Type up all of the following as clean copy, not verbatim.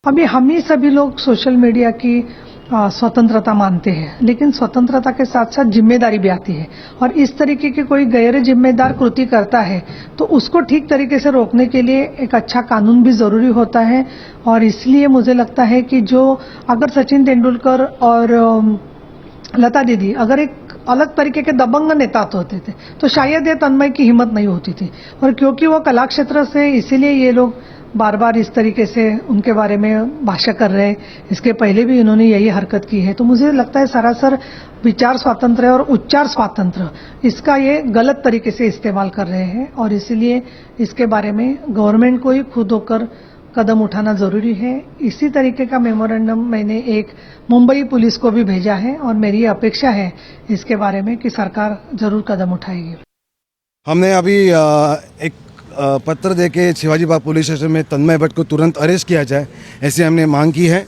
अभी हम ही सभी लोग सोशल मीडिया की स्वतंत्रता मानते हैं, लेकिन स्वतंत्रता के साथ साथ जिम्मेदारी भी आती है। और इस तरीके की कोई गैर जिम्मेदार कृति करता है तो उसको ठीक तरीके से रोकने के लिए एक अच्छा कानून भी जरूरी होता है। और इसलिए मुझे लगता है कि जो अगर सचिन तेंदुलकर और लता दीदी अगर एक अलग तरीके के दबंग नेता होते थे तो शायद ये तन्मय की हिम्मत नहीं होती थी। और क्योंकि वो कला क्षेत्र से, इसीलिए ये लोग बार बार इस तरीके से उनके बारे में भाषा कर रहे हैं। इसके पहले भी इन्होंने यही हरकत की है। तो मुझे लगता है सरासर विचार स्वातंत्र्य और उच्चार स्वातंत्र्य इसका ये गलत तरीके से इस्तेमाल कर रहे हैं। और इसीलिए इसके बारे में गवर्नमेंट को ही खुद होकर कदम उठाना जरूरी है। इसी तरीके का मेमोरेंडम मैंने एक मुंबई पुलिस को भी भेजा है और मेरी अपेक्षा है इसके बारे में कि सरकार जरूर कदम उठाएगी। हमने अभी एक पत्र देके शिवाजी बाग पुलिस स्टेशन में तन्मय भट्ट को तुरंत अरेस्ट किया जाए, ऐसी हमने मांग की है।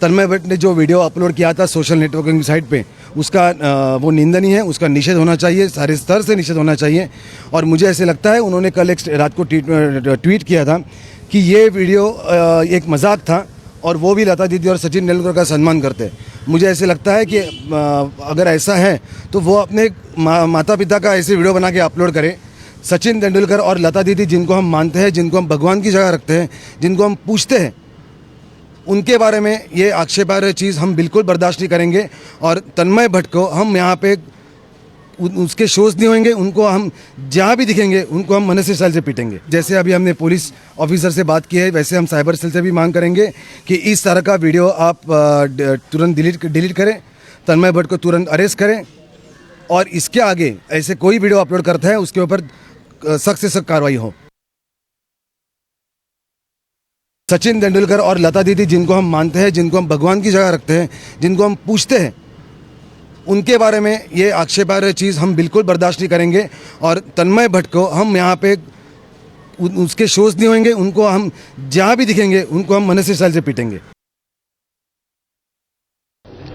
तन्मय भट्ट ने जो वीडियो अपलोड किया था सोशल नेटवर्किंग साइट पे, उसका वो निंदनीय है, उसका निषेध होना चाहिए, सारे स्तर से निषेध होना चाहिए। और मुझे ऐसे लगता है उन्होंने कल एक रात को ट्वीट किया था कि ये वीडियो एक मजाक था और वो भी लता दीदी और सचिन तेंदुलकर का सम्मान करते। मुझे ऐसे लगता है कि अगर ऐसा है तो वो अपने माता पिता का ऐसे वीडियो बना के अपलोड करे। सचिन तेंदुलकर और लता दीदी जिनको हम मानते हैं, जिनको हम भगवान की जगह रखते हैं, जिनको हम पूछते हैं, उनके बारे में ये आक्षेपार्ह चीज़ हम बिल्कुल बर्दाश्त नहीं करेंगे। और तन्मय भट्ट को हम यहाँ पे उसके शोज नहीं होंगे, उनको हम जहाँ भी दिखेंगे उनको हम मनुष्य सेल से पीटेंगे। जैसे अभी हमने पुलिस ऑफिसर से बात की है, वैसे हम साइबर सेल से भी मांग करेंगे कि इस तरह का वीडियो आप तुरंत डिलीट करें, तन्मय भट्ट को तुरंत अरेस्ट करें और इसके आगे ऐसे कोई वीडियो अपलोड करता है उसके ऊपर सख्त से सख्त कार्रवाई हो। सचिन तेंदुलकर और लता दीदी जिनको हम मानते हैं, जिनको हम भगवान की जगह रखते हैं, जिनको हम पूछते हैं, उनके बारे में ये आक्षेपार्ह चीज़ हम बिल्कुल बर्दाश्त नहीं करेंगे। और तन्मय भट्ट को हम यहाँ पे उसके शोज नहीं होंगे, उनको हम जहाँ भी दिखेंगे उनको हम मनुष्य सेल से पीटेंगे।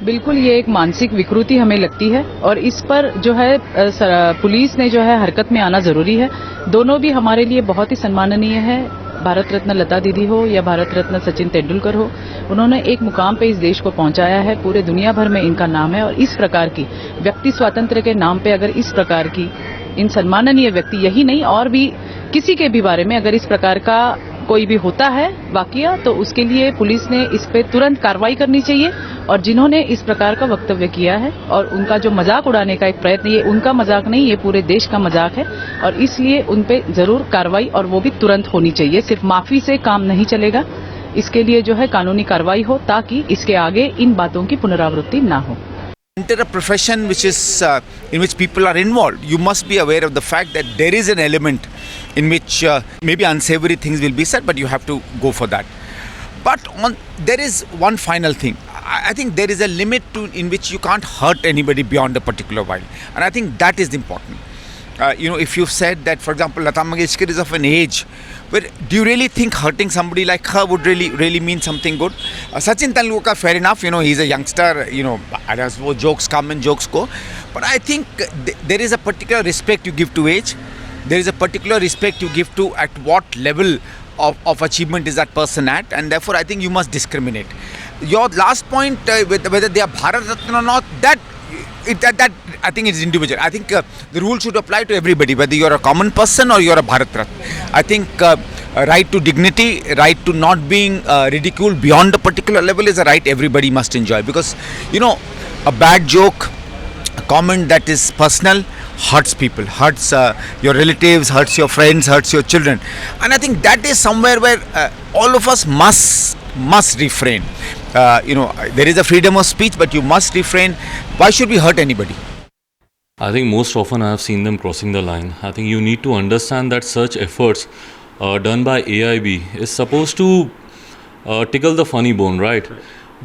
बिल्कुल ये एक मानसिक विकृति हमें लगती है और इस पर जो है पुलिस ने जो है हरकत में आना जरूरी है। दोनों भी हमारे लिए बहुत ही सम्माननीय है। भारत रत्न लता दीदी हो या भारत रत्न सचिन तेंदुलकर हो, उन्होंने एक मुकाम पे इस देश को पहुंचाया है। पूरे दुनिया भर में इनका नाम है और इस प्रकार की व्यक्ति स्वातंत्र्य के नाम पे अगर इस प्रकार की इन सम्माननीय व्यक्ति, यही नहीं और भी किसी के भी बारे में अगर इस प्रकार का कोई भी होता है वाकया, तो उसके लिए पुलिस ने इस पे तुरंत कार्रवाई करनी चाहिए। और जिन्होंने इस प्रकार का वक्तव्य किया है और उनका जो मजाक उड़ाने का एक प्रयत्न, ये उनका मजाक नहीं, ये पूरे देश का मजाक है और इसलिए उन पे जरूर कार्रवाई और वो भी तुरंत होनी चाहिए। सिर्फ माफी से काम नहीं चलेगा, इसके लिए जो है कानूनी कार्रवाई हो ताकि इसके आगे इन बातों की पुनरावृत्ति ना हो। Enter a profession which is in which people are involved, you must be aware of the fact that there is an element in which maybe unsavory things will be said, but you have to go for that. But there is one final thing. I think there is a limit in which you can't hurt anybody beyond a particular while, and I think that is important. If you've said that, for example, Lata Mangeshkar is of an age where, do you really think hurting somebody like her would really mean something good? Sachin Tendulkar, fair enough, he's a youngster, as jokes come and jokes go. But I think there is a particular respect you give to age. There is a particular respect you give to at what level of achievement is that person at, and therefore I think you must discriminate. Your last point, whether they are Bharat Ratna or not, that I think it's individual. I think the rule should apply to everybody, whether you're a common person or you're a Bharat Ratna. I think right to dignity, right to not being ridiculed beyond a particular level is a right everybody must enjoy. Because, a bad joke, a comment that is personal, hurts people, hurts your relatives, hurts your friends, hurts your children. And I think that is somewhere where all of us must refrain. There is a freedom of speech, but you must refrain. Why should we hurt anybody? I think most often I have seen them crossing the line. I think you need to understand that such efforts done by AIB is supposed to tickle the funny bone, right?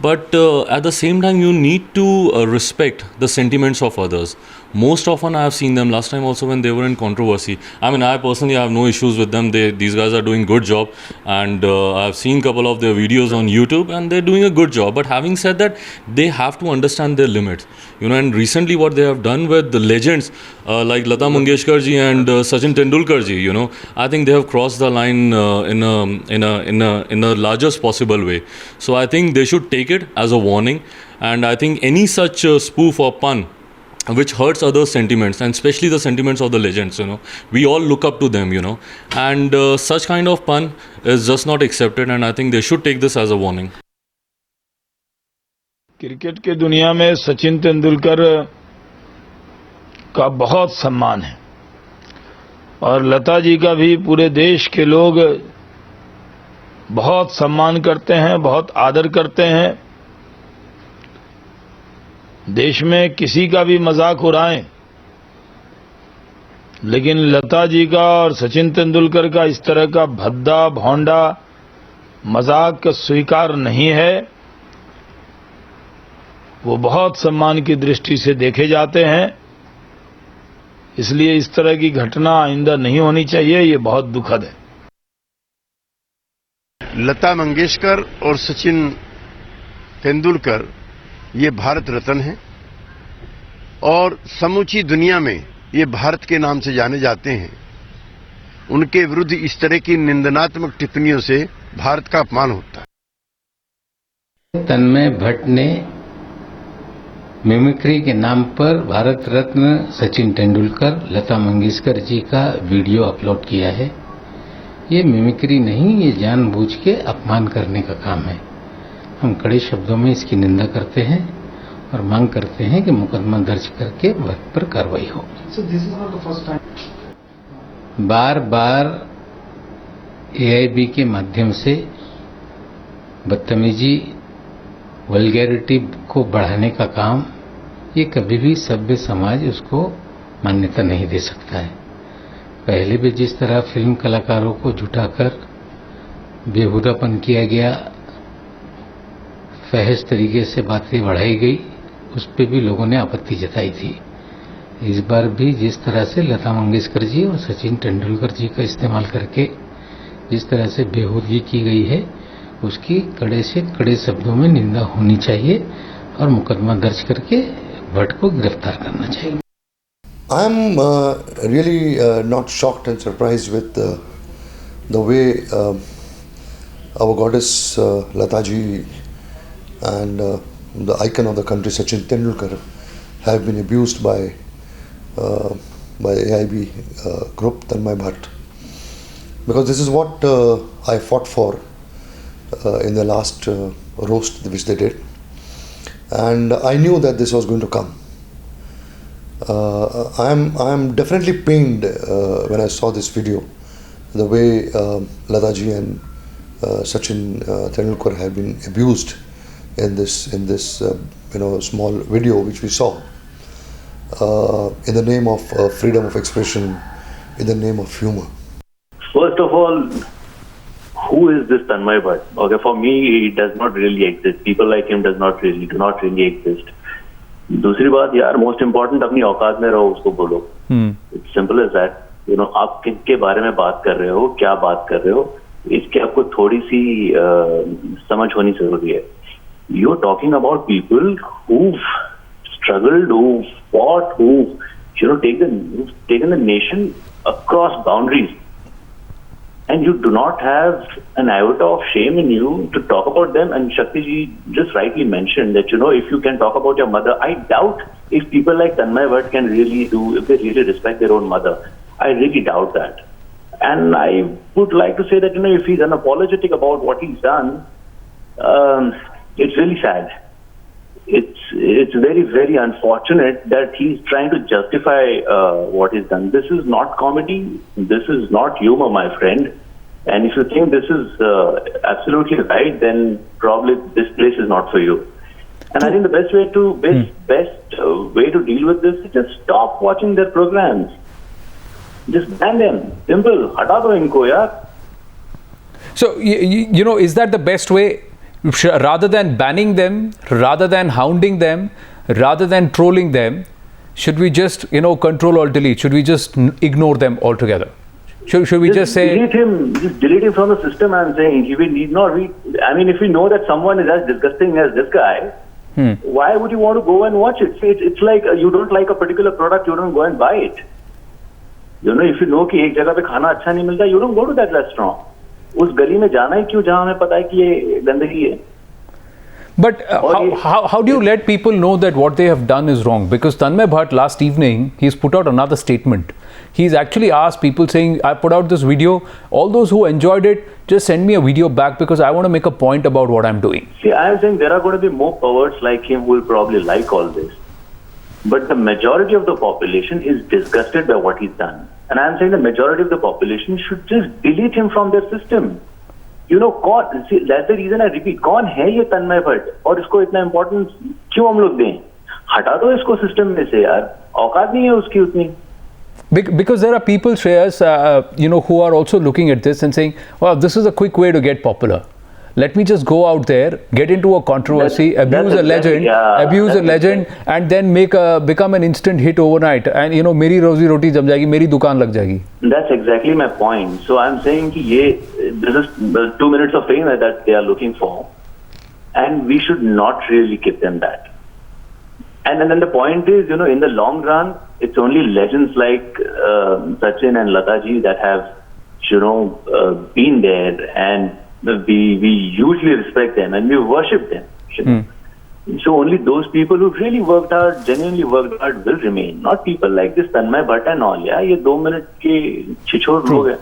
But at the same time, you need to respect the sentiments of others. most often I have seen them last time also when they were in controversy. I mean, I personally have no issues with them. These guys are doing good job, and I've seen couple of their videos on YouTube, and they're doing a good job. But having said that, they have to understand their limits, you know. And recently, what they have done with the legends like Lata Mangeshkar ji and Sachin Tendulkar ji, you know, I think they have crossed the line in a largest possible way. So I think they should take it as a warning, and I think any such spoof or pun which hurts other sentiments, and especially the sentiments of the legends, you know, we all look up to them, you know, and such kind of pun is just not accepted, and I think they should take this as a warning. Cricket के दुनिया में सचिन तेंदुलकर का बहुत सम्मान है और लता जी का भी पूरे देश के लोग बहुत सम्मान करते हैं, बहुत आदर करते हैं। देश में किसी का भी मजाक उड़ाएं, लेकिन लता जी का और सचिन तेंदुलकर का इस तरह का भद्दा भौंडा मजाक स्वीकार नहीं है। वो बहुत सम्मान की दृष्टि से देखे जाते हैं, इसलिए इस तरह की घटना आइंदा नहीं होनी चाहिए। ये बहुत दुखद है। लता मंगेशकर और सचिन तेंदुलकर ये भारत रत्न हैं और समूची दुनिया में ये भारत के नाम से जाने जाते हैं। उनके विरुद्ध इस तरह की निंदनात्मक टिप्पणियों से भारत का अपमान होता है। तन्मय भट्ट ने मिमिक्री के नाम पर भारत रत्न सचिन तेंदुलकर, लता मंगेशकर जी का वीडियो अपलोड किया है। ये मिमिक्री नहीं, ये जानबूझ के अपमान करने का काम है। हम कड़े शब्दों में इसकी निंदा करते हैं और मांग करते हैं कि मुकदमा दर्ज करके भट्ट पर कार्रवाई हो। बार बार एआईबी के माध्यम से बदतमीजी, वल्गैरिटी को बढ़ाने का काम, ये कभी भी सभ्य समाज उसको मान्यता नहीं दे सकता है। पहले भी जिस तरह फिल्म कलाकारों को जुटाकर बेहुदापन किया गया, फहश तरीके से बातें बढ़ाई गई, उस पर भी लोगों ने आपत्ति जताई थी। इस बार भी जिस तरह से लता मंगेशकर जी और सचिन तेंदुलकर जी का इस्तेमाल करके जिस तरह से बेहूदगी की गई है, उसकी कड़े से कड़े शब्दों में निंदा होनी चाहिए और मुकदमा दर्ज करके भट्ट को गिरफ्तार करना चाहिए। I am really not shocked and surprised with the way our goddess Lata ji and the icon of the country Sachin Tendulkar have been abused by AIB group Tanmay Bhatt, because this is what I fought for in the last roast which they did, and I knew that this was going to come. I am definitely pained when I saw this video, the way Lata ji and Sachin Tendulkar have been abused in this small video which we saw in the name of freedom of expression, in the name of humor. First of all, who is this Tanmay Bhatt? Okay, for me, he does not really exist. People like him do not really exist. दूसरी बात यार, most important, अपनी औकात में रहो, उसको बोलो। It's simple as that. आप किसके बारे में बात कर रहे हो, क्या बात कर रहे हो, इसकी आपको थोड़ी सी समझ होनी जरूरी है। You are talking about people who struggled, who fought, who taken the nation across boundaries, and you do not have an iota of shame in you to talk about them. And Shakti ji just rightly mentioned that, if you can talk about your mother, I doubt if people like Tanmay Bhatt can really if they really respect their own mother. I really doubt that. And I would like to say that, if he's unapologetic about what he's done, it's really sad. It's very, very unfortunate that he's trying to justify what he's done. This is not comedy. This is not humor, my friend. And if you think this is absolutely right, then probably this place is not for you. And I think the best way to deal with this is just stop watching their programs. Just ban them. Simple. Hata do inko, yaar. So, is that the best way? Rather than banning them, rather than hounding them, rather than trolling them, should we just, control or delete? Should we just ignore them altogether? Should we just say... delete him from the system, I'm saying. We need not... if we know that someone is as disgusting as this guy, why would you want to go and watch it? It's like you don't like a particular product, you don't go and buy it. If you know कि एक जगह पे खाना अच्छा नहीं मिलता, you don't go to that restaurant. उस गली में जाना ही क्यों जहाँ हमें पता है कि ये गंदगी है. But how do you let people know that what they have done is wrong? Because Tanmay Bhatt last evening, he's put out another statement. He's actually asked people saying, I put out this video, all those who enjoyed it, just send me a video back because I want to make a point about what I'm doing. See, I am saying there are going to be more perverts like him who will probably like all this. But the majority of the population is disgusted by what he's done. And I am saying the majority of the population should just delete him from their system. See, that's the reason I repeat, कौन है ये तन्मय भट्ट और इसको इतना importance क्यों हम लोग दें? हटा दो इसको सिस्टम में से यार, औकात नहीं है उसकी उतनी. Because there are people, Shreyas, who are also looking at this and saying, well, this is a quick way to get popular. Let me just go out there, get into a controversy, abuse a legend, and then become an instant hit overnight. And मेरी रोजी रोटी जम जाएगी, मेरी दुकान लग जाएगी. That's exactly my point. So I'm saying कि this is 2 minutes of fame that they are looking for, and we should not really give them that. And then the point is, in the long run, it's only legends like Sachin and Lata ji that have, been there, and we usually respect them and we worship them. So only those people who really worked hard, genuinely worked hard, will remain. Not people like this Tanmay Bhatt and all. Yeah, ये 2 minute के छिछोर लोग हैं.